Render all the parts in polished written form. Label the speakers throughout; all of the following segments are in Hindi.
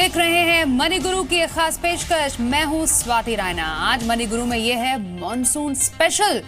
Speaker 1: देख रहे हैं मनी गुरु की एक खास पेशकश। मैं हूं स्वाति रायना। आज मनी गुरु में यह है मॉनसून स्पेशल।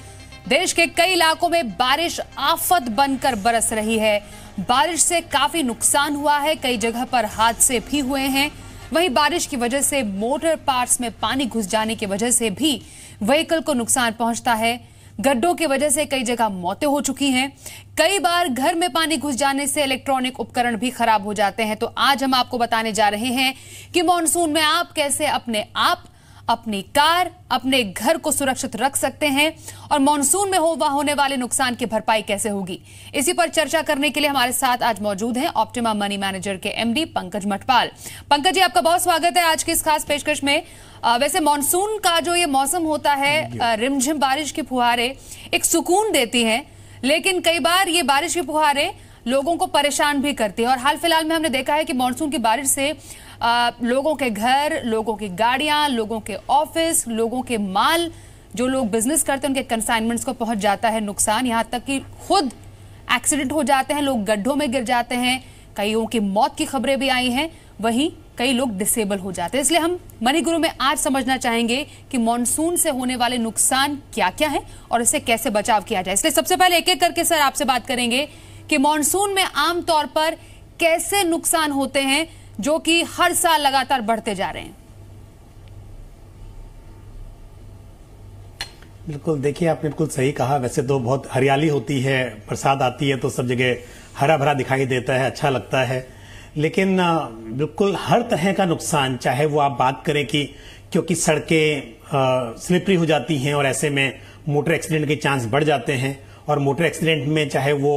Speaker 1: देश के कई इलाकों में बारिश आफत बनकर बरस रही है। बारिश से काफी नुकसान हुआ है, कई जगह पर हादसे भी हुए हैं। वहीं बारिश की वजह से मोटर पार्ट्स में पानी घुस जाने की वजह से भी व्हीकल को नुकसान पहुंचता है। गड्ढों की वजह से कई जगह मौतें हो चुकी हैं। कई बार घर में पानी घुस जाने से इलेक्ट्रॉनिक उपकरण भी खराब हो जाते हैं। तो आज हम आपको बताने जा रहे हैं कि मॉनसून में आप कैसे अपने आप, अपनी कार, अपने घर को सुरक्षित रख सकते हैं और मॉनसून में होने वाले नुकसान की भरपाई कैसे होगी। इसी पर चर्चा करने के लिए हमारे साथ आज मौजूद हैं ऑप्टिमा मनी मैनेजर के एमडी पंकज मटपाल। पंकज जी, आपका बहुत स्वागत है आज की इस खास पेशकश में। वैसे मॉनसून का जो ये मौसम होता है, रिमझिम बारिश की फुहारें एक सुकून देती हैं, लेकिन कई बार ये बारिश की फुहारें लोगों को परेशान भी करती है। और हाल फिलहाल में हमने देखा है कि मॉनसून की बारिश से लोगों के घर, लोगों की गाड़ियां, लोगों के ऑफिस, लोगों के माल, जो लोग बिजनेस करते हैं उनके कंसाइनमेंट्स को पहुंच जाता है नुकसान। यहां तक कि खुद एक्सीडेंट हो जाते हैं, लोग गड्ढों में गिर जाते हैं, कईयों की मौत की खबरें भी आई हैं, वहीं कई लोग डिसेबल हो जाते हैं। इसलिए हम मनी गुरु में आज समझना चाहेंगे कि मॉनसून से होने वाले नुकसान क्या क्या है और इससे कैसे बचाव किया जाए। इसलिए सबसे पहले एक एक करके सर आपसे बात करेंगे कि मॉनसून में आमतौर पर कैसे नुकसान होते हैं जो कि हर साल लगातार बढ़ते जा रहे हैं।
Speaker 2: बिल्कुल, देखिए आपने बिल्कुल सही कहा। वैसे तो बहुत हरियाली होती है, बरसात आती है तो सब जगह हरा भरा दिखाई देता है, अच्छा लगता है। लेकिन बिल्कुल हर तरह का नुकसान, चाहे वो आप बात करें कि क्योंकि सड़कें स्लिपरी हो जाती हैं और ऐसे में मोटर एक्सीडेंट के चांस बढ़ जाते हैं। और मोटर एक्सीडेंट में चाहे वो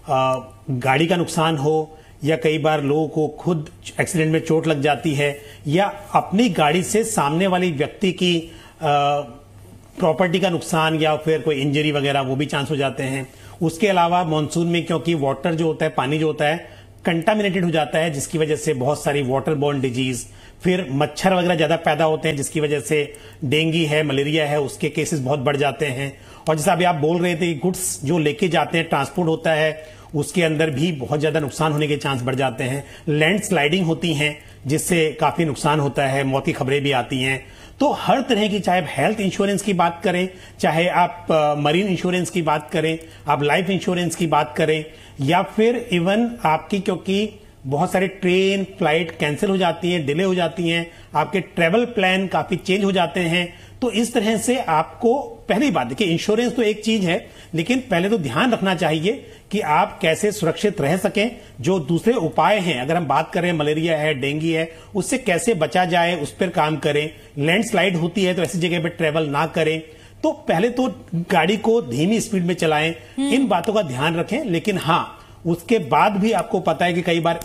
Speaker 2: गाड़ी का नुकसान हो या कई बार लोगों को खुद एक्सीडेंट में चोट लग जाती है या अपनी गाड़ी से सामने वाली व्यक्ति की प्रॉपर्टी का नुकसान या फिर कोई इंजरी वगैरह, वो भी चांस हो जाते हैं। उसके अलावा मॉनसून में क्योंकि वाटर जो होता है, पानी जो होता है, कंटामिनेटेड हो जाता है, जिसकी वजह से बहुत सारी वाटर बोर्न डिजीज, फिर मच्छर वगैरह ज्यादा पैदा होते हैं, जिसकी वजह से डेंगू है, मलेरिया है, उसके केसेस बहुत बढ़ जाते हैं। और जैसा अभी आप बोल रहे थे, गुड्स जो लेके जाते हैं, ट्रांसपोर्ट होता है, उसके अंदर भी बहुत ज्यादा नुकसान होने के चांस बढ़ जाते हैं। लैंड स्लाइडिंग होती हैं, जिससे काफी नुकसान होता है, मौत की खबरें भी आती हैं। तो हर तरह की, चाहे हेल्थ इंश्योरेंस की बात करें, चाहे आप मरीन इंश्योरेंस की बात करें, आप लाइफ इंश्योरेंस की बात करें, या फिर इवन आपकी, क्योंकि बहुत सारे ट्रेन फ्लाइट कैंसिल हो जाती हैं, डिले हो जाती हैं, आपके ट्रेवल प्लान काफी चेंज हो जाते हैं। तो इस तरह से आपको पहली बात, देखिए इंश्योरेंस तो एक चीज है, लेकिन पहले तो ध्यान रखना चाहिए कि आप कैसे सुरक्षित रह सकें। जो दूसरे उपाय हैं, अगर हम बात करें मलेरिया है, डेंगू है, उससे कैसे बचा जाए, उस पर काम करें। लैंडस्लाइड होती है तो ऐसी जगह पर ट्रेवल ना करें। तो पहले तो गाड़ी को धीमी स्पीड में चलाएं, इन बातों का ध्यान रखें। लेकिन हाँ, उसके बाद भी आपको पता है कि कई बार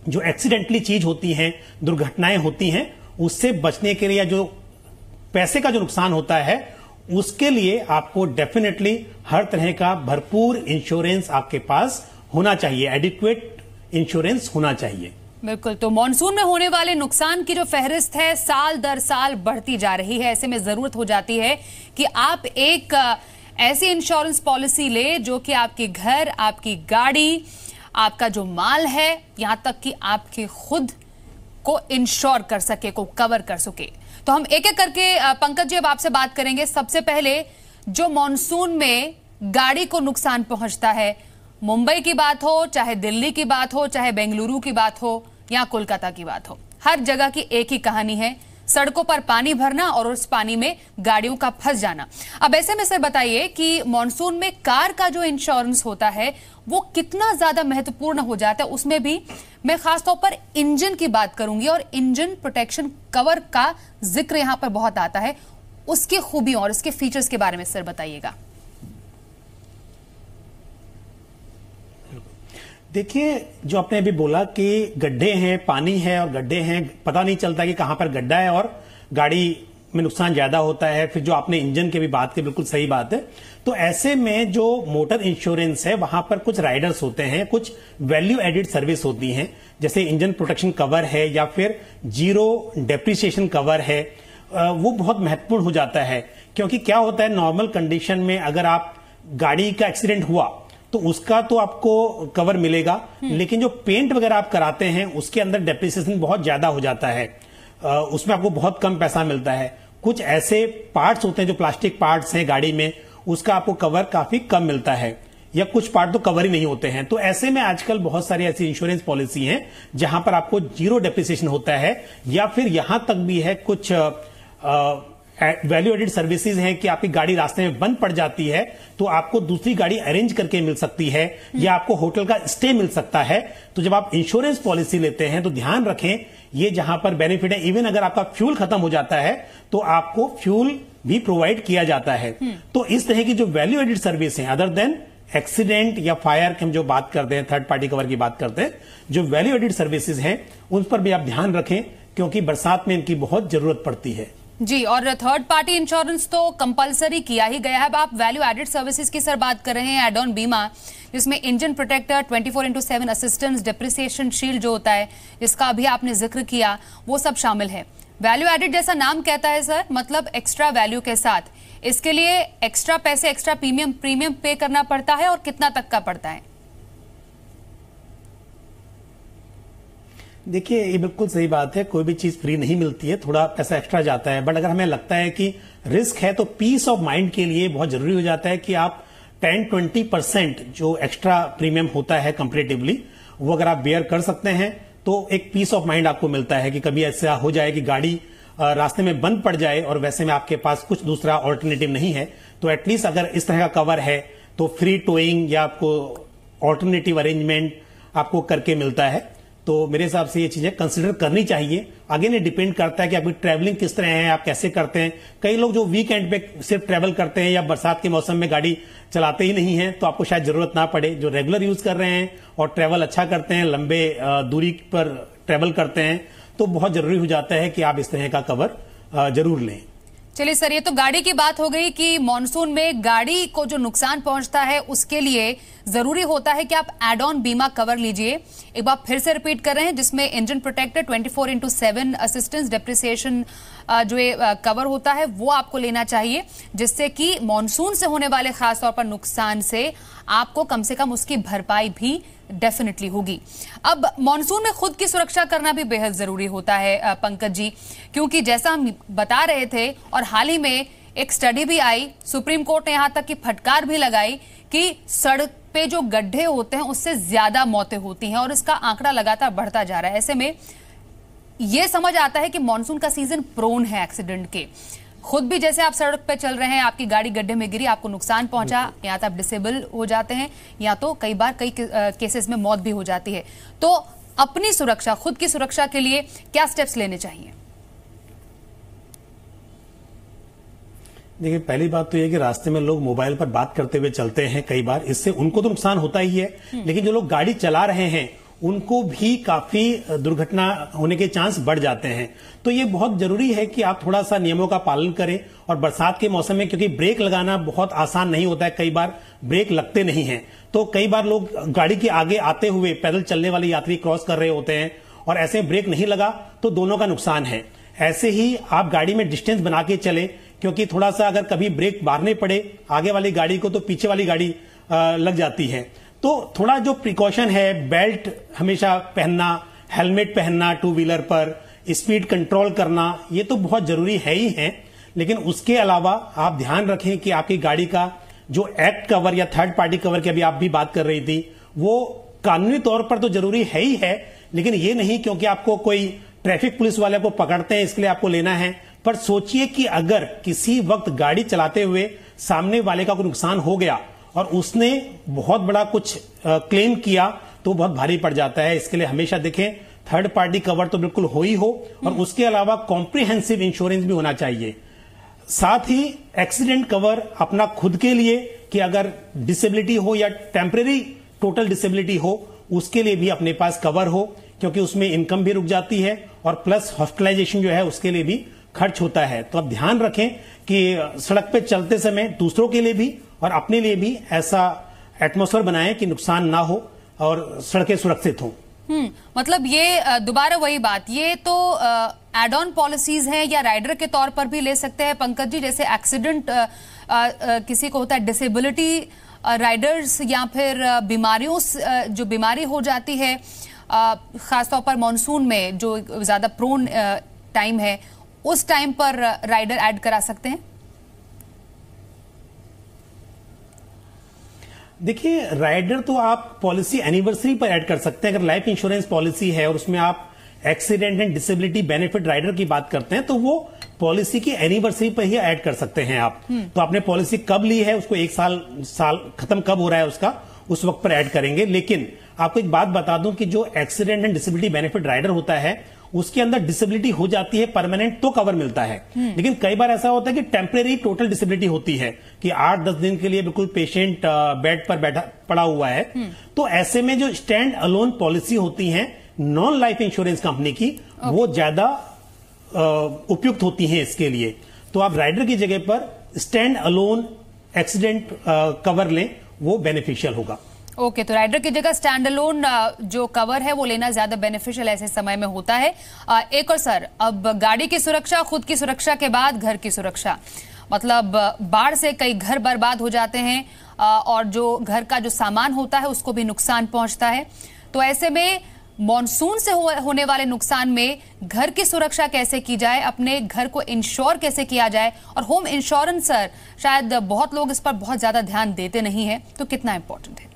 Speaker 2: जो एक्सीडेंटली चीज होती हैं, दुर्घटनाएं होती हैं, उससे बचने के लिए या जो पैसे का जो नुकसान होता है, उसके लिए आपको डेफिनेटली हर तरह का भरपूर इंश्योरेंस आपके पास होना चाहिए, एडिक्वेट इंश्योरेंस होना चाहिए।
Speaker 1: बिल्कुल। तो मॉनसून में होने वाले नुकसान की जो फहरिस्त है साल दर साल बढ़ती जा रही है। ऐसे में जरूरत हो जाती है कि आप एक ऐसी इंश्योरेंस पॉलिसी ले जो कि आपके घर, आपकी गाड़ी, आपका जो माल है, यहां तक कि आपके खुद को इंश्योर कर सके, को कवर कर सके। तो हम एक एक करके पंकज जी अब आपसे बात करेंगे। सबसे पहले जो मॉनसून में गाड़ी को नुकसान पहुंचता है, मुंबई की बात हो, चाहे दिल्ली की बात हो, चाहे बेंगलुरु की बात हो या कोलकाता की बात हो, हर जगह की एक ही कहानी है, सड़कों पर पानी भरना और उस पानी में गाड़ियों का फंस जाना। अब ऐसे में सर बताइए कि मॉनसून में कार का जो इंश्योरेंस होता है वो कितना ज्यादा महत्वपूर्ण हो जाता है। उसमें भी मैं खासतौर पर इंजन की बात करूंगी और इंजन प्रोटेक्शन कवर का जिक्र यहां पर बहुत आता है। उसकी खूबियों और उसके फीचर्स के बारे में सर बताइएगा।
Speaker 2: देखिए, जो आपने अभी बोला कि गड्ढे हैं, पानी है और गड्ढे हैं, पता नहीं चलता कि कहां पर गड्ढा है और गाड़ी में नुकसान ज्यादा होता है। फिर जो आपने इंजन की भी बात की, बिल्कुल सही बात है। तो ऐसे में जो मोटर इंश्योरेंस है, वहां पर कुछ राइडर्स होते हैं, कुछ वैल्यू एडिड सर्विस होती हैं, जैसे इंजन प्रोटेक्शन कवर है या फिर जीरो डेप्रिसिएशन कवर है। वो बहुत महत्वपूर्ण हो जाता है, क्योंकि क्या होता है, नॉर्मल कंडीशन में अगर आप गाड़ी का एक्सीडेंट हुआ तो उसका तो आपको कवर मिलेगा, लेकिन जो पेंट वगैरह आप कराते हैं उसके अंदर डेप्रिसिएशन बहुत ज्यादा हो जाता है, उसमें आपको बहुत कम पैसा मिलता है। कुछ ऐसे पार्ट्स होते हैं जो प्लास्टिक पार्ट्स हैं गाड़ी में, उसका आपको कवर काफी कम मिलता है, या कुछ पार्ट तो कवर ही नहीं होते हैं। तो ऐसे में आजकल बहुत सारी ऐसी इंश्योरेंस पॉलिसी हैं जहां पर आपको जीरो डेप्रिसिएशन होता है, या फिर यहां तक भी है कुछ वैल्यू एडेड सर्विसेज हैं कि आपकी गाड़ी रास्ते में बंद पड़ जाती है तो आपको दूसरी गाड़ी अरेंज करके मिल सकती है, या आपको होटल का स्टे मिल सकता है। तो जब आप इंश्योरेंस पॉलिसी लेते हैं तो ध्यान रखें ये जहां पर बेनिफिट है, इवन अगर आपका फ्यूल खत्म हो जाता है तो आपको फ्यूल भी प्रोवाइड किया जाता है। तो इस तरह की जो वैल्यू एडेड सर्विस है अदर देन एक्सीडेंट या फायर की हम जो बात करते हैं, थर्ड पार्टी कवर की बात करते हैं, जो वैल्यू एडेड सर्विसेज हैं उन पर भी आप ध्यान रखें, क्योंकि बरसात में इनकी बहुत जरूरत पड़ती है।
Speaker 1: जी, और थर्ड पार्टी इंश्योरेंस तो कंपलसरी किया ही गया है। अब आप वैल्यू एडेड सर्विसेज की सर बात कर रहे हैं, एड ऑन बीमा, जिसमें engine protector, 24/7 assistance, depreciation shield जो होता है जिसका अभी आपने जिक्र किया, वो सब शामिल है। वैल्यू एडेड जैसा नाम कहता है सर, मतलब एक्स्ट्रा वैल्यू के साथ। इसके लिए एक्स्ट्रा पैसे, एक्स्ट्रा प्रीमियम पे करना पड़ता है, और कितना तक का पड़ता है?
Speaker 2: देखिए, ये बिल्कुल सही बात है, कोई भी चीज फ्री नहीं मिलती है, थोड़ा पैसा एक्स्ट्रा जाता है। बट अगर हमें लगता है कि रिस्क है तो पीस ऑफ माइंड के लिए बहुत जरूरी हो जाता है कि आप 10-20% जो एक्स्ट्रा प्रीमियम होता है कंपैरेटिवली, वो अगर आप बेयर कर सकते हैं तो एक पीस ऑफ माइंड आपको मिलता है कि कभी ऐसा हो जाए कि गाड़ी रास्ते में बंद पड़ जाए और वैसे में आपके पास कुछ दूसरा ऑल्टरनेटिव नहीं है, तो एटलीस्ट अगर इस तरह का कवर है तो फ्री टोइंग या आपको ऑल्टरनेटिव अरेंजमेंट आपको करके मिलता है। तो मेरे हिसाब से ये चीजें कंसिडर करनी चाहिए। अगेन ये डिपेंड करता है कि आपकी ट्रैवलिंग किस तरह है, आप कैसे करते हैं। कई लोग जो वीकेंड पे सिर्फ ट्रैवल करते हैं या बरसात के मौसम में गाड़ी चलाते ही नहीं है, तो आपको शायद जरूरत ना पड़े। जो रेगुलर यूज कर रहे हैं और ट्रैवल अच्छा करते हैं, लंबे दूरी पर ट्रैवल करते हैं, तो बहुत जरूरी हो जाता है कि आप इस तरह का कवर जरूर लें।
Speaker 1: चलिए सर, ये तो गाड़ी की बात हो गई कि मॉनसून में गाड़ी को जो नुकसान पहुंचता है उसके लिए जरूरी होता है कि आप एड ऑन बीमा कवर लीजिए। एक बार फिर से रिपीट कर रहे हैं, जिसमें इंजन प्रोटेक्टर, 24/7 असिस्टेंस, डेप्रिसिएशन जो ये कवर होता है वो आपको लेना चाहिए, जिससे कि मॉनसून से होने वाले खासतौर पर नुकसान से आपको कम से कम उसकी भरपाई भी डेफिनेटली होगी। अब मॉनसून में खुद की सुरक्षा करना भी बेहद जरूरी होता है पंकज जी, क्योंकि जैसा हम बता रहे थे और हाल ही में एक स्टडी भी आई, सुप्रीम कोर्ट ने यहां तक की फटकार भी लगाई कि सड़क पे जो गड्ढे होते हैं उससे ज्यादा मौतें होती हैं, और इसका आंकड़ा लगातार बढ़ता जा रहा है। ऐसे में यह समझ आता है कि मॉनसून का सीजन प्रोन है एक्सीडेंट के। खुद भी जैसे आप सड़क पे चल रहे हैं, आपकी गाड़ी गड्ढे में गिरी, आपको नुकसान पहुंचा, या तो आप डिसेबल हो जाते हैं या तो कई बार कई केसेस में मौत भी हो जाती है। तो अपनी सुरक्षा, खुद की सुरक्षा के लिए क्या स्टेप्स लेने चाहिए?
Speaker 2: देखिए, पहली बात तो यह कि रास्ते में लोग मोबाइल पर बात करते हुए चलते हैं, कई बार इससे उनको तो नुकसान होता ही है, लेकिन जो लोग गाड़ी चला रहे हैं उनको भी काफी दुर्घटना होने के चांस बढ़ जाते हैं। तो ये बहुत जरूरी है कि आप थोड़ा सा नियमों का पालन करें। और बरसात के मौसम में क्योंकि ब्रेक लगाना बहुत आसान नहीं होता है, कई बार ब्रेक लगते नहीं हैं, तो कई बार लोग गाड़ी के आगे आते हुए पैदल चलने वाले यात्री क्रॉस कर रहे होते हैं और ऐसे ब्रेक नहीं लगा तो दोनों का नुकसान है। ऐसे ही आप गाड़ी में डिस्टेंस बना के चले, क्योंकि थोड़ा सा अगर कभी ब्रेक मारने पड़े आगे वाली गाड़ी को तो पीछे वाली गाड़ी लग जाती है। तो थोड़ा जो प्रिकॉशन है, बेल्ट हमेशा पहनना, हेलमेट पहनना टू व्हीलर पर, स्पीड कंट्रोल करना, ये तो बहुत जरूरी है ही है। लेकिन उसके अलावा आप ध्यान रखें कि आपकी गाड़ी का जो एक्ट कवर या थर्ड पार्टी कवर की अभी आप भी बात कर रही थी, वो कानूनी तौर पर तो जरूरी है ही है, लेकिन ये नहीं क्योंकि आपको कोई ट्रैफिक पुलिस वाले को पकड़ते हैं इसके लिए आपको लेना है। पर सोचिए कि अगर किसी वक्त गाड़ी चलाते हुए सामने वाले का कोई नुकसान हो गया और उसने बहुत बड़ा कुछ क्लेम किया तो बहुत भारी पड़ जाता है। इसके लिए हमेशा देखें थर्ड पार्टी कवर तो बिल्कुल हो ही हो, और उसके अलावा कॉम्प्रिहेंसिव इंश्योरेंस भी होना चाहिए। साथ ही एक्सीडेंट कवर अपना खुद के लिए कि अगर डिसेबिलिटी हो या टेम्परेरी टोटल डिसेबिलिटी हो, उसके लिए भी अपने पास कवर हो, क्योंकि उसमें इनकम भी रुक जाती है और प्लस हॉस्पिटलाइजेशन जो है उसके लिए भी खर्च होता है। तो अब ध्यान रखें कि सड़क पे चलते समय दूसरों के लिए भी और अपने लिए भी ऐसा एटमॉस्फेयर बनाएं कि नुकसान ना हो और सड़कें सुरक्षित हों।
Speaker 1: मतलब ये दोबारा वही बात, ये तो एड ऑन पॉलिसीज हैं या राइडर के तौर पर भी ले सकते हैं पंकज जी। जैसे एक्सीडेंट किसी को होता है, डिसेबिलिटी राइडर्स या फिर बीमारियों जो बीमारी हो जाती है खासतौर पर मॉनसून में जो ज्यादा प्रोन टाइम है, उस टाइम पर राइडर ऐड करा सकते हैं?
Speaker 2: देखिए, राइडर तो आप पॉलिसी एनिवर्सरी पर ऐड कर सकते हैं। अगर लाइफ इंश्योरेंस पॉलिसी है और उसमें आप accident and disability benefit rider की बात करते हैं तो वो पॉलिसी की एनिवर्सरी पर ही ऐड कर सकते हैं आप। तो आपने पॉलिसी कब ली है, उसको एक साल खत्म कब हो रहा है उसका, उस वक्त पर ऐड करेंगे। लेकिन आपको एक बात बता दूं कि जो accident and disability benefit rider होता है उसके अंदर डिसेबिलिटी हो जाती है परमानेंट तो कवर मिलता है, लेकिन कई बार ऐसा होता है कि टेम्परेरी टोटल डिसेबिलिटी होती है कि 8-10 दिन के लिए बिल्कुल पेशेंट बेड पर पड़ा हुआ है। तो ऐसे में जो स्टैंड अलोन पॉलिसी होती है नॉन लाइफ इंश्योरेंस कंपनी की, वो ज्यादा उपयुक्त होती हैं इसके लिए। तो आप राइडर की जगह पर स्टैंड अलोन एक्सीडेंट कवर लें, वो बेनिफिशियल होगा।
Speaker 1: ओके, तो राइडर की जगह स्टैंड अलोन जो कवर है वो लेना ज्यादा बेनिफिशियल ऐसे समय में होता है। एक और सर, अब गाड़ी की सुरक्षा, खुद की सुरक्षा के बाद घर की सुरक्षा, मतलब बाढ़ से कई घर बर्बाद हो जाते हैं और जो घर का जो सामान होता है उसको भी नुकसान पहुंचता है। तो ऐसे में मॉनसून से होने वाले नुकसान में घर की सुरक्षा कैसे की जाए, अपने घर को इंश्योर कैसे किया जाए, और होम इंश्योरेंस सर शायद बहुत लोग इस पर बहुत ज्यादा ध्यान देते नहीं है, तो कितना इंपॉर्टेंट है?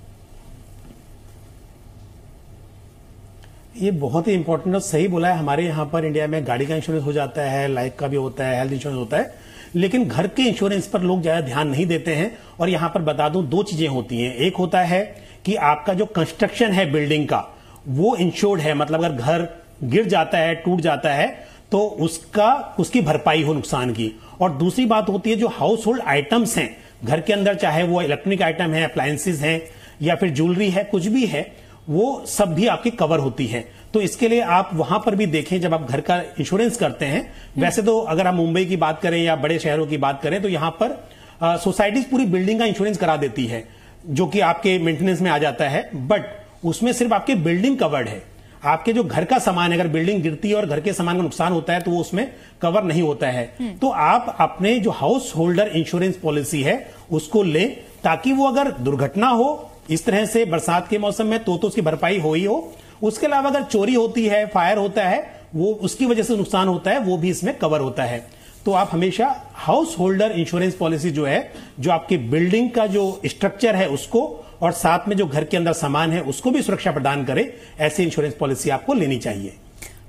Speaker 2: ये बहुत ही इंपॉर्टेंट और सही बोला है। हमारे यहाँ पर इंडिया में गाड़ी का इंश्योरेंस हो जाता है, लाइफ का भी होता है, हेल्थ इंश्योरेंस होता है, लेकिन घर के इंश्योरेंस पर लोग ज्यादा ध्यान नहीं देते हैं। और यहाँ पर बता दूं, दो चीजें होती हैं। एक होता है कि आपका जो कंस्ट्रक्शन है बिल्डिंग का वो इंश्योर्ड है, मतलब अगर घर गिर जाता है, टूट जाता है तो उसकी भरपाई हो नुकसान की। और दूसरी बात होती है जो हाउस होल्ड आइटम्स हैं घर के अंदर, चाहे वो इलेक्ट्रॉनिक आइटम है, अप्लायंसेज हैं या फिर ज्वेलरी है, कुछ भी है, वो सब भी आपकी कवर होती है। तो इसके लिए आप वहां पर भी देखें जब आप घर का इंश्योरेंस करते हैं। वैसे तो अगर हम मुंबई की बात करें या बड़े शहरों की बात करें तो यहां पर सोसाइटीज पूरी बिल्डिंग का इंश्योरेंस करा देती है, जो कि आपके मेंटेनेंस में आ जाता है, बट उसमें सिर्फ आपके बिल्डिंग कवर्ड है। आपके जो घर का सामान है, अगर बिल्डिंग गिरती है और घर के सामान का नुकसान होता है तो वो उसमें कवर नहीं होता है। तो आप अपने जो हाउस होल्डर इंश्योरेंस पॉलिसी है उसको लें, ताकि वो अगर दुर्घटना हो इस तरह से बरसात के मौसम में तो उसकी भरपाई हो ही हो। उसके अलावा अगर चोरी होती है, फायर होता है, वो उसकी वजह से नुकसान होता है, वो भी इसमें कवर होता है। तो आप हमेशा हाउस होल्डर इंश्योरेंस पॉलिसी जो है, जो आपकी बिल्डिंग का जो स्ट्रक्चर है उसको और साथ में जो घर के अंदर सामान है उसको भी सुरक्षा प्रदान करे, ऐसी इंश्योरेंस पॉलिसी आपको लेनी चाहिए।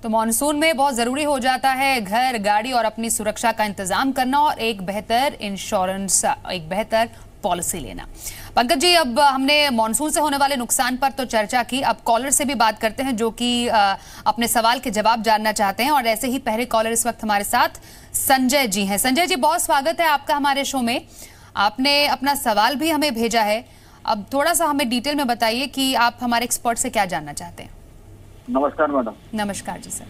Speaker 1: तो मॉनसून में बहुत जरूरी हो जाता है घर, गाड़ी और अपनी सुरक्षा का इंतजाम करना और एक बेहतर इंश्योरेंस, एक बेहतर पॉलिसी लेना। पंकज जी, अब हमने मॉनसून से होने वाले नुकसान पर तो चर्चा की, अब कॉलर से भी बात करते हैं जो कि अपने सवाल के जवाब जानना चाहते हैं। और ऐसे ही पहले कॉलर इस वक्त हमारे साथ संजय जी हैं। संजय जी, बहुत स्वागत है आपका हमारे शो में। आपने अपना सवाल भी हमें भेजा है। अब थोड़ा सा हमें डिटेल में बताइए कि आप हमारे एक्सपर्ट से क्या जानना चाहते हैं।
Speaker 3: नमस्कार मैडम।
Speaker 1: नमस्कार जी सर।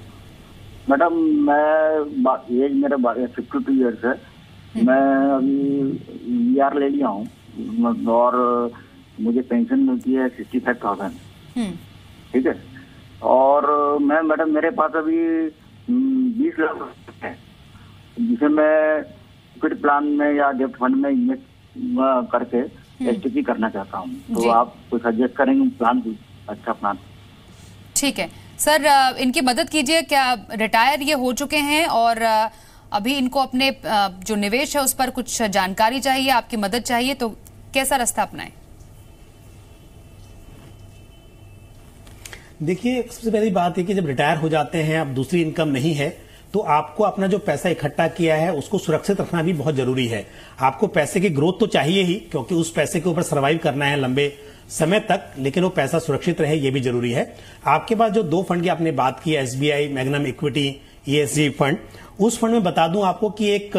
Speaker 3: मैडम, मैं एज मेरा 52 ईयर्स है। मैं अभी ER ले लिया हूँ और मुझे पेंशन मिलती है 65,000। ठीक है। और मैं मैडम, मेरे पास अभी 20 लाख है, जिसे मैं फिट प्लान में या डेप्ट फंड में इन्वेस्ट करके STP करना चाहता हूँ। तो आप कुछ सजेस्ट करेंगे प्लान, अच्छा प्लान? ठीक
Speaker 1: है सर, इनकी मदद कीजिए। क्या रिटायर ये हो चुके हैं और अभी इनको अपने जो निवेश है उस पर कुछ जानकारी चाहिए, आपकी मदद चाहिए, तो कैसा रास्ता अपनाएं?
Speaker 2: देखिए, सबसे पहली बात है कि जब रिटायर हो जाते हैं, अब दूसरी इनकम नहीं है, तो आपको अपना जो पैसा इकट्ठा किया है उसको सुरक्षित रखना भी बहुत जरूरी है। आपको पैसे की ग्रोथ तो चाहिए ही, क्योंकि उस पैसे के ऊपर सर्वाइव करना है लंबे समय तक, लेकिन वो पैसा सुरक्षित रहे ये भी जरूरी है। आपके पास जो दो फंड की आपने बात की, SBI magnum equity ESG fund, उस फंड में बता दूं आपको कि एक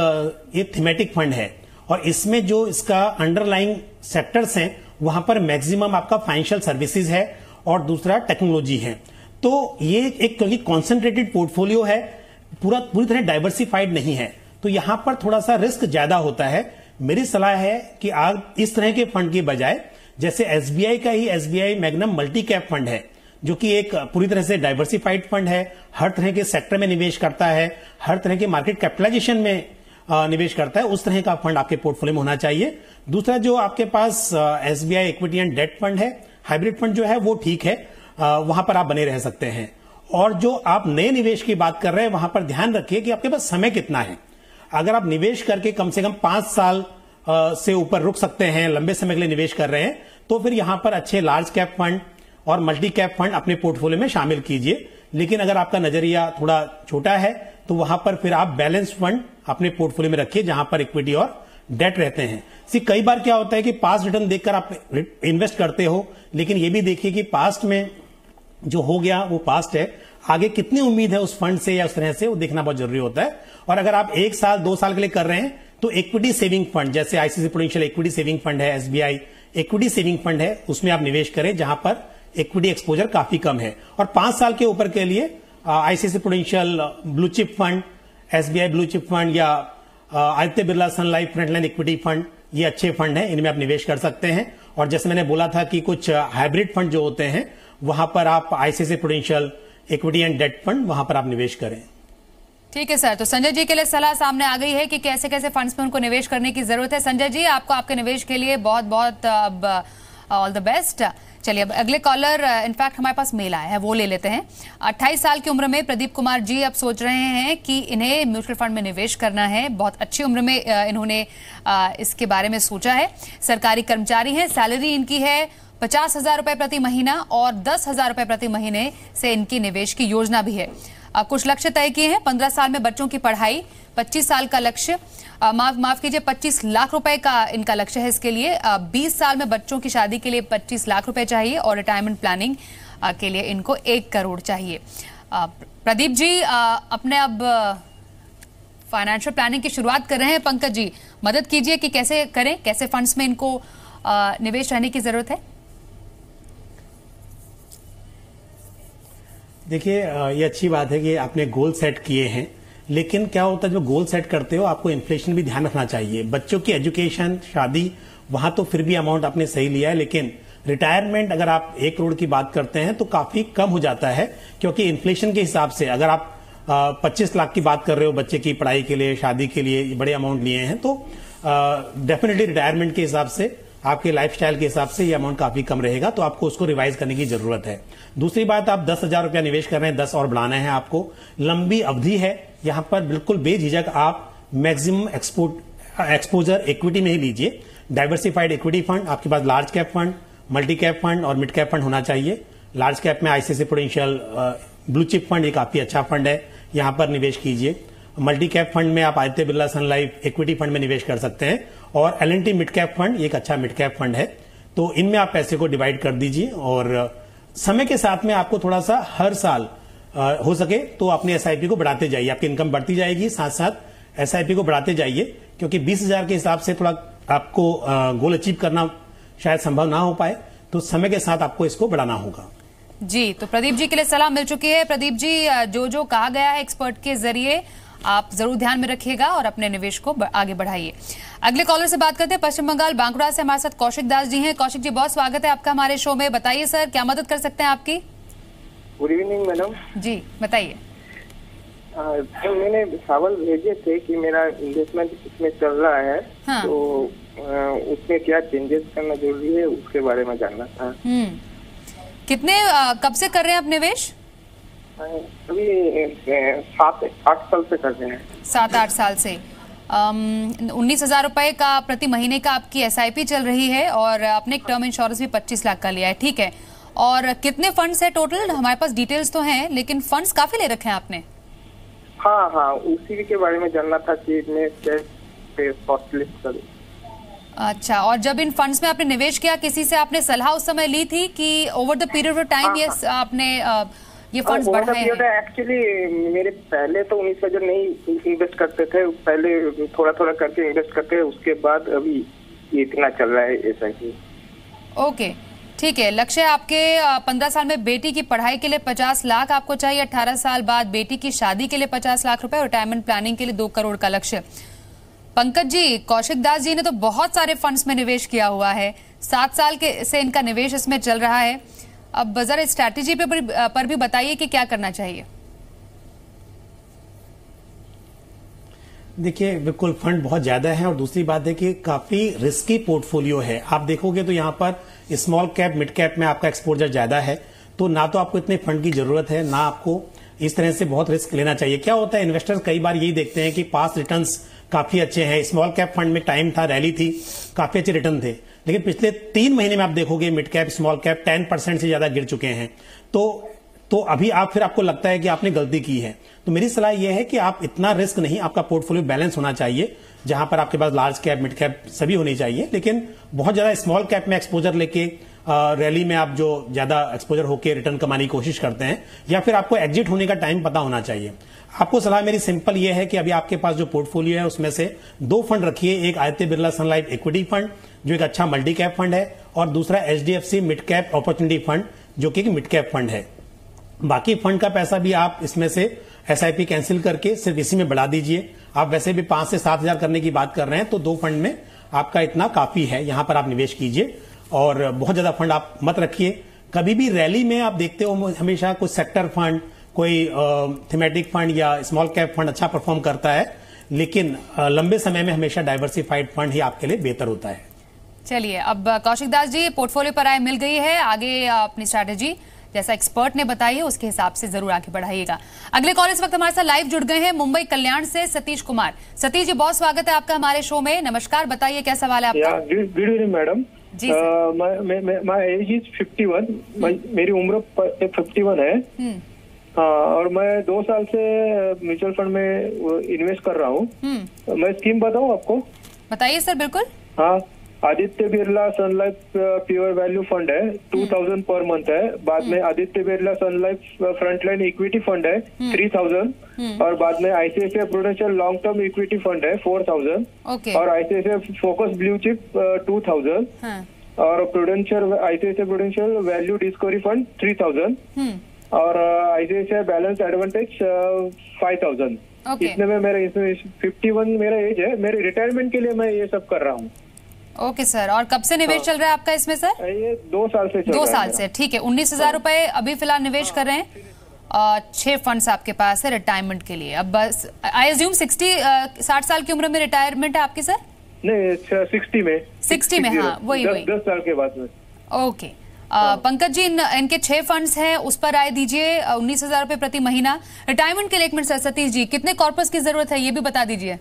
Speaker 2: थीमेटिक फंड है और इसमें जो इसका अंडरलाइंग सेक्टर्स हैं वहां पर मैक्सिमम आपका फाइनेंशियल सर्विसेज है और दूसरा टेक्नोलॉजी है। तो ये एक क्योंकि कॉन्सेंट्रेटेड पोर्टफोलियो है, पूरी तरह डाइवर्सिफाइड नहीं है, तो यहां पर थोड़ा सा रिस्क ज्यादा होता है। मेरी सलाह है कि आप इस तरह के फंड की बजाय, जैसे SBI का ही SBI magnum multi cap fund है, जो कि एक पूरी तरह से डाइवर्सिफाइड फंड है, हर तरह के सेक्टर में निवेश करता है, हर तरह के मार्केट कैपिटलाइजेशन में निवेश करता है, उस तरह का फंड आपके पोर्टफोलियो में होना चाहिए। दूसरा, जो आपके पास SBI equity and debt fund है, हाइब्रिड फंड जो है वो ठीक है, वहां पर आप बने रह सकते हैं। और जो आप नए निवेश की बात कर रहे हैं, वहां पर ध्यान रखिए कि आपके पास समय कितना है। अगर आप निवेश करके कम से कम 5 साल से ऊपर रुक सकते हैं, लंबे समय के लिए निवेश कर रहे हैं, तो फिर यहां पर अच्छे लार्ज कैप फंड और मल्टी कैप फंड अपने पोर्टफोलियो में शामिल कीजिए। लेकिन अगर आपका नजरिया थोड़ा छोटा है तो वहां पर फिर आप बैलेंस फंड अपने पोर्टफोलियो में रखिए, जहां पर इक्विटी और डेट रहते हैं। कई बार क्या होता है कि पास्ट रिटर्न देखकर आप इन्वेस्ट करते हो, लेकिन ये भी देखिए कि पास्ट में जो हो गया वो पास्ट है, आगे कितनी उम्मीद है उस फंड से या उस तरह से, वो देखना बहुत जरूरी होता है। और अगर आप 1 साल 2 साल के लिए कर रहे हैं तो इक्विटी सेविंग फंड, जैसे ICC prudential equity saving fund है, एसबीआई इक्विटी सेविंग फंड है, उसमें आप निवेश करें जहां पर इक्विटी एक्सपोजर काफी कम है। और 5 साल के ऊपर के लिए ICC prudential blue chip fund, SBI blue chip fund या आदित्य बिरला सन लाइफ फ्रंटलाइन इक्विटी फंड, ये अच्छे फंड हैं, इनमें आप निवेश कर सकते हैं। और जैसे मैंने बोला था कि कुछ हाइब्रिड फंड जो होते हैं, वहां पर आप ICC prudential equity and debt fund, वहां पर आप निवेश करें।
Speaker 1: ठीक है सर, तो संजय जी के लिए सलाह सामने आ गई है कि कैसे कैसे फंड्स में उनको निवेश करने की जरूरत है। संजय जी, आपको आपके निवेश के लिए बहुत बहुत ऑल द बेस्ट। चलिए अब अगले कॉलर, इनफैक्ट हमारे पास मेल आया है, वो ले लेते हैं। 28 साल की उम्र में प्रदीप कुमार जी अब सोच रहे हैं कि इन्हें म्यूचुअल फंड में निवेश करना है। बहुत अच्छी उम्र में इन्होंने इसके बारे में सोचा है। सरकारी कर्मचारी हैं, सैलरी इनकी है 50,000 रुपए प्रति महीना और 10,000 रुपए प्रति महीने से इनकी निवेश की योजना भी है। कुछ लक्ष्य तय किए हैं। 15 साल में बच्चों की पढ़ाई, 25 साल का लक्ष्य, माफ कीजिए 25 लाख रुपए का इनका लक्ष्य है इसके लिए। 20 साल में बच्चों की शादी के लिए 25 लाख रुपए चाहिए और रिटायरमेंट प्लानिंग के लिए इनको 1 करोड़ चाहिए। प्रदीप जी अपने अब फाइनेंशियल प्लानिंग की शुरुआत कर रहे हैं। पंकज जी मदद कीजिए कि कैसे करें, कैसे फंड्स में इनको निवेश रहने की जरूरत है।
Speaker 2: देखिए, ये अच्छी बात है कि आपने गोल सेट किए हैं, लेकिन क्या होता है जब गोल सेट करते हो आपको इन्फ्लेशन भी ध्यान रखना चाहिए। बच्चों की एजुकेशन, शादी, वहां तो फिर भी अमाउंट आपने सही लिया है, लेकिन रिटायरमेंट अगर आप 1 करोड़ की बात करते हैं तो काफी कम हो जाता है, क्योंकि इन्फ्लेशन के हिसाब से अगर आप 25 लाख की बात कर रहे हो बच्चे की पढ़ाई के लिए, शादी के लिए, बड़े अमाउंट लिए हैं, तो डेफिनेटली रिटायरमेंट के हिसाब से, आपके लाइफस्टाइल के हिसाब से ये अमाउंट काफी कम रहेगा, तो आपको उसको रिवाइज करने की जरूरत है। दूसरी बात, आप 10,000 रुपया निवेश कर रहे हैं, 10 और बढ़ाना है आपको, लंबी अवधि है, यहां पर बिल्कुल बेझिझक आप मैक्सिमम एक्सपोजर इक्विटी में ही लीजिए। डाइवर्सिफाइड इक्विटी फंड, आपके पास large cap fund, multi cap fund और मिड कैप फंड होना चाहिए। लार्ज कैप में ICC prudential blue chip fund एक काफी अच्छा फंड है, यहां पर निवेश कीजिए। मल्टी कैप फंड में आप आदित्य बिरला सन लाइफ इक्विटी फंड में निवेश कर सकते हैं, और एल&टी मिड कैप फंड एक अच्छा मिड कैप फंड है, तो इनमें आप पैसे को डिवाइड कर दीजिए। और समय के साथ में आपको थोड़ा सा हर साल हो सके तो अपनी एसआईपी को बढ़ाते जाइए, आपकी इनकम बढ़ती जाएगी, साथ साथ एसआईपी को बढ़ाते जाइए, क्योंकि 20,000 के हिसाब से थोड़ा आपको गोल अचीव करना शायद संभव ना हो पाए, तो समय के साथ आपको इसको बढ़ाना होगा।
Speaker 1: जी, तो प्रदीप जी के लिए सलाह मिल चुकी है। प्रदीप जी, जो कहा गया है एक्सपर्ट के जरिए आप जरूर ध्यान में रखिएगा और अपने निवेश को आगे बढ़ाइए। अगले कॉलर से बात करते हैं। पश्चिम बंगाल बांकुड़ा से हमारे साथ कौशिक दास जी हैं। कौशिक जी, बहुत स्वागत है आपका हमारे शो में। बताइए सर, क्या मदद कर सकते हैं आपकी?
Speaker 4: गुड इवनिंग मैडम
Speaker 1: जी बताइए।
Speaker 4: तो मैंने सवाल भेजे थे कि मेरा इन्वेस्टमेंट इसमें चल रहा है,
Speaker 1: हाँ।
Speaker 4: तो उसमें क्या चेंजेस करना जरूरी है, उसके बारे में जानना था।
Speaker 1: कितने कब से कर रहे हैं आप निवेश?
Speaker 4: अभी 7-8 साल से कर रहे हैं।
Speaker 1: 7-8 साल से 19,000 रुपए का प्रति महीने का आपकी एसआईपी चल रही है और आपने एक टर्म इंश्योरेंस भी 25 लाख का लिया है, ठीक है। और कितने फंड्स है टोटल? हमारे पास डिटेल्स तो हैं, लेकिन फंड्स काफी ले रखे हैं आपने।
Speaker 4: हाँ, उसी के बारे में जानना था कि मैं कैसे कॉस्ट लिस्ट करूं।
Speaker 1: अच्छा, और जब इन फंड्स में आपने निवेश किया, किसी से आपने सलाह उस समय ली थी कि over the period of time ये आपने ये फंड्स बढ़ाए हैं?
Speaker 4: एक्चुअली मेरे पहले तो 19,000 नहीं इन्वेस्ट करते थे, पहले थोड़ा थोड़ा करके इन्वेस्ट करते हैं, उसके बाद अभी ये इतना चल रहा है ऐसा ही।
Speaker 1: ओके, ठीक है। लक्ष्य आपके 15 साल में बेटी की पढ़ाई के लिए 50 लाख आपको चाहिए, 18 साल बाद बेटी की शादी के लिए 50 लाख रुपए, रिटायरमेंट प्लानिंग के लिए 2 करोड़ का लक्ष्य। पंकज जी, कौशिक दास जी ने तो बहुत सारे फंड्स में निवेश किया हुआ है, 7 साल से इनका निवेश इसमें चल रहा है। अब जरा स्ट्रैटेजी पर भी बताइए कि क्या करना चाहिए।
Speaker 2: देखिए, बिल्कुल फंड बहुत ज्यादा है और दूसरी बात है कि काफी रिस्की पोर्टफोलियो है। आप देखोगे तो यहाँ पर स्मॉल कैप मिड कैप में आपका एक्सपोजर ज्यादा है, तो ना तो आपको इतने फंड की जरूरत है, ना आपको इस तरह से बहुत रिस्क लेना चाहिए। क्या होता है, इन्वेस्टर्स कई बार यही देखते हैं कि पास रिटर्न्स काफी अच्छे हैं। स्मॉल कैप फंड में टाइम था, रैली थी, काफी अच्छे रिटर्न थे, लेकिन पिछले 3 महीने में आप देखोगे मिड कैप स्मॉल कैप 10% से ज्यादा गिर चुके हैं। तो अभी आपको लगता है कि आपने गलती की है। तो मेरी सलाह यह है कि आप इतना रिस्क नहीं, आपका पोर्टफोलियो बैलेंस होना चाहिए, जहां पर आपके पास लार्ज कैप मिड कैप सभी होनी चाहिए, लेकिन बहुत ज्यादा स्मॉल कैप में एक्सपोजर लेके रैली में आप जो ज्यादा एक्सपोजर होकर रिटर्न कमाने की कोशिश करते हैं, या फिर आपको एग्जिट होने का टाइम पता होना चाहिए। आपको सलाह मेरी सिंपल ये है कि अभी आपके पास जो पोर्टफोलियो है उसमें से 2 फंड रखिए। एक आदित्य बिरला सन लाइफ इक्विटी फंड जो एक अच्छा मल्टी कैप फंड है, और दूसरा HDFC mid cap opportunity fund जो कि एक मिड कैप फंड है। बाकी फंड का पैसा भी आप इसमें से SIP कैंसिल करके सिर्फ इसी में बढ़ा दीजिए। आप वैसे भी 5 से 7 हजार करने की बात कर रहे हैं, तो 2 फंड में आपका इतना काफी है, यहां पर आप निवेश कीजिए और बहुत ज्यादा फंड आप मत रखिए। कभी भी रैली में आप देखते हो हमेशा कोई सेक्टर फंड, कोई थीमेटिक फंड या स्मॉल कैप फंड अच्छा परफॉर्म करता है, लेकिन लंबे समय में हमेशा डाइवर्सिफाइड फंड ही आपके लिए बेहतर होता है।
Speaker 1: चलिए, अब कौशिक दास जी, पोर्टफोलियो पर आय मिल गई है, आगे अपनी स्ट्रैटेजी जैसा एक्सपर्ट ने बताई है उसके हिसाब से जरूर आगे बढ़ाइएगा। अगले कॉल इस वक्त हमारे साथ लाइव जुड़ गए हैं मुंबई कल्याण से सतीश कुमार। सतीश जी, बहुत स्वागत है आपका हमारे शो में। नमस्कार, बताइए क्या सवाल है आपका?
Speaker 5: Good evening madam
Speaker 1: ji.
Speaker 5: My age is 51, मेरी उम्र 51 है। और मैं 2 साल से म्यूचुअल फंड में इन्वेस्ट कर रहा हूँ। मैं स्कीम बताऊँ आपको?
Speaker 1: बताइए सर। बिल्कुल।
Speaker 5: हाँ, आदित्य बिरला सन लाइफ प्योर वैल्यू फंड है, 2000 पर मंथ है। बाद में आदित्य बिरला सन लाइफ फ्रंटलाइन इक्विटी फंड है 3000, और बाद में ICICI prudential long term equity fund है 4000, और ICICI फोकस ब्लू चिप 2000, और ICICI prudential value discovery fund 3000, और ICICI बैलेंस एडवांटेज 5000। इतने में मेरा 51 मेरा एज है। मेरे रिटायरमेंट के लिए मैं ये सब कर रहा हूँ।
Speaker 1: ओके सर, और कब से निवेश चल रहा है आपका इसमें सर?
Speaker 5: ये 2 साल से चल रहा है।
Speaker 1: 2 साल से, ठीक है। 19,000 रुपए अभी फिलहाल निवेश कर रहे हैं। 6 फंड्स आपके पास है रिटायरमेंट के लिए। अब बस आई अज्यूम 60 साल की उम्र में रिटायरमेंट है आपकी सर?
Speaker 5: नहीं, 60 में।
Speaker 1: 60 में, हाँ, वही
Speaker 5: 10 साल के बाद में।
Speaker 1: ओके। पंकज जी, इनके 6 फंड्स हैं, उस पर राय दीजिए। 19,000 रुपए प्रति महीना रिटायरमेंट के लिए। एक मिनट सर, सतीश जी, कितने कॉर्पस की जरूरत है ये भी बता दीजिए।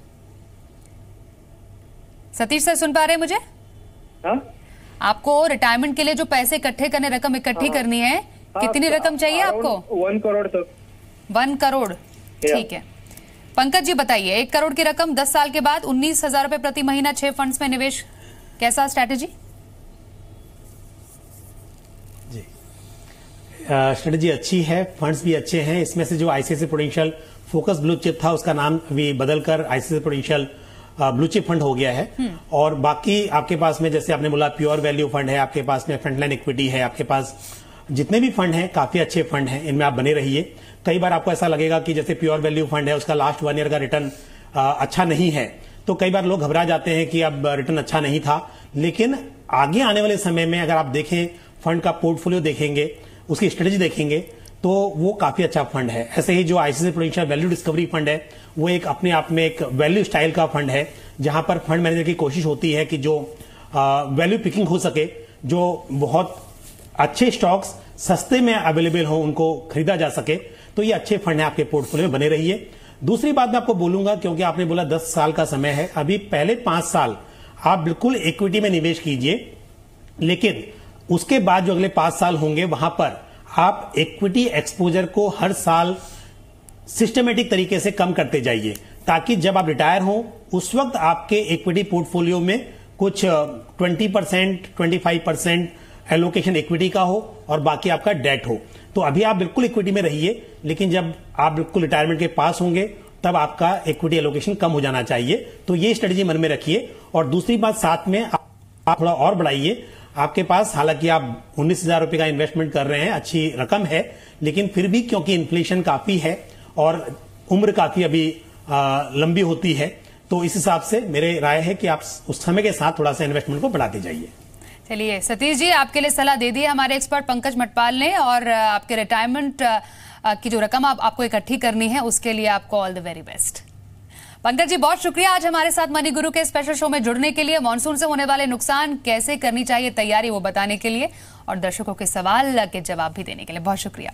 Speaker 1: सतीश सर, सुन पा रहे हैं मुझे?
Speaker 5: हाँ?
Speaker 1: आपको रिटायरमेंट के लिए जो पैसे इकट्ठे करने, रकम इकट्ठी करनी है, कितनी रकम चाहिए आपको?
Speaker 5: 1 करोड़ तक।
Speaker 1: 1 करोड़, ठीक है। पंकज जी बताइए, 1 करोड़ की रकम 10 साल के बाद 19,000 रुपए प्रति महीना 6 फंड्स में निवेश, कैसा स्ट्रैटेजी?
Speaker 2: जी, स्ट्रैटेजी अच्छी है, फंड्स भी अच्छे हैं। इसमें से जो ICICI prudential focus blue chip था उसका नाम अभी बदलकर ICICI prudential blue chip fund हो गया है। और बाकी आपके पास में, जैसे आपने बोला, प्योर वैल्यू फंड है, आपके पास में फ्रंटलाइन इक्विटी है, आपके पास जितने भी फंड हैं काफी अच्छे फंड हैं, इनमें आप बने रहिए। कई बार आपको ऐसा लगेगा कि जैसे प्योर वैल्यू फंड है उसका लास्ट 1 ईयर का रिटर्न अच्छा नहीं है, तो कई बार लोग घबरा जाते हैं कि अब रिटर्न अच्छा नहीं था। लेकिन आगे आने वाले समय में अगर आप देखें, फंड का पोर्टफोलियो देखेंगे, उसकी स्ट्रेटेजी देखेंगे, तो वो काफी अच्छा फंड है। ऐसे ही जो ICICI prudential value discovery fund है, वो एक अपने आप में एक वैल्यू स्टाइल का फंड है, जहां पर फंड मैनेजर की कोशिश होती है कि जो वैल्यू पिकिंग हो सके, जो बहुत अच्छे स्टॉक्स सस्ते में अवेलेबल हो उनको खरीदा जा सके। तो ये अच्छे फंड है, आपके पोर्टफोलियो में बने रहिए। दूसरी बात मैं आपको बोलूंगा, क्योंकि आपने बोला 10 साल का समय है, अभी पहले 5 साल आप बिल्कुल इक्विटी में निवेश कीजिए, लेकिन उसके बाद जो अगले 5 साल होंगे वहां पर आप इक्विटी एक्सपोजर को हर साल सिस्टमेटिक तरीके से कम करते जाइए, ताकि जब आप रिटायर हो उस वक्त आपके इक्विटी पोर्टफोलियो में कुछ 20%, 25% एलोकेशन इक्विटी का हो और बाकी आपका डेट हो। तो अभी आप बिल्कुल इक्विटी में रहिए, लेकिन जब आप बिल्कुल रिटायरमेंट के पास होंगे तब आपका इक्विटी एलोकेशन कम हो जाना चाहिए। तो ये स्ट्रेटेजी मन में रखिए। और दूसरी बात, साथ में आप थोड़ा और बढ़ाइए। आपके पास हालांकि आप 19,000 रुपए का इन्वेस्टमेंट कर रहे हैं, अच्छी रकम है, लेकिन फिर भी क्योंकि इन्फ्लेशन काफी है और उम्र काफी अभी लंबी होती है, तो इस हिसाब से मेरे राय है कि आप उस समय के साथ थोड़ा सा इन्वेस्टमेंट को बढ़ाते जाइए।
Speaker 1: चलिए सतीश जी, आपके लिए सलाह दे दी है हमारे एक्सपर्ट पंकज मटपाल ने, और आपके रिटायरमेंट की जो रकम आपको इकट्ठी करनी है उसके लिए आपको all the very best. Pankaj ji बहुत शुक्रिया आज हमारे साथ मनी गुरु के स्पेशल शो में जुड़ने के लिए, मॉनसून से होने वाले नुकसान कैसे करनी चाहिए तैयारी वो बताने के लिए और दर्शकों के सवाल के जवाब भी देने के लिए बहुत शुक्रिया।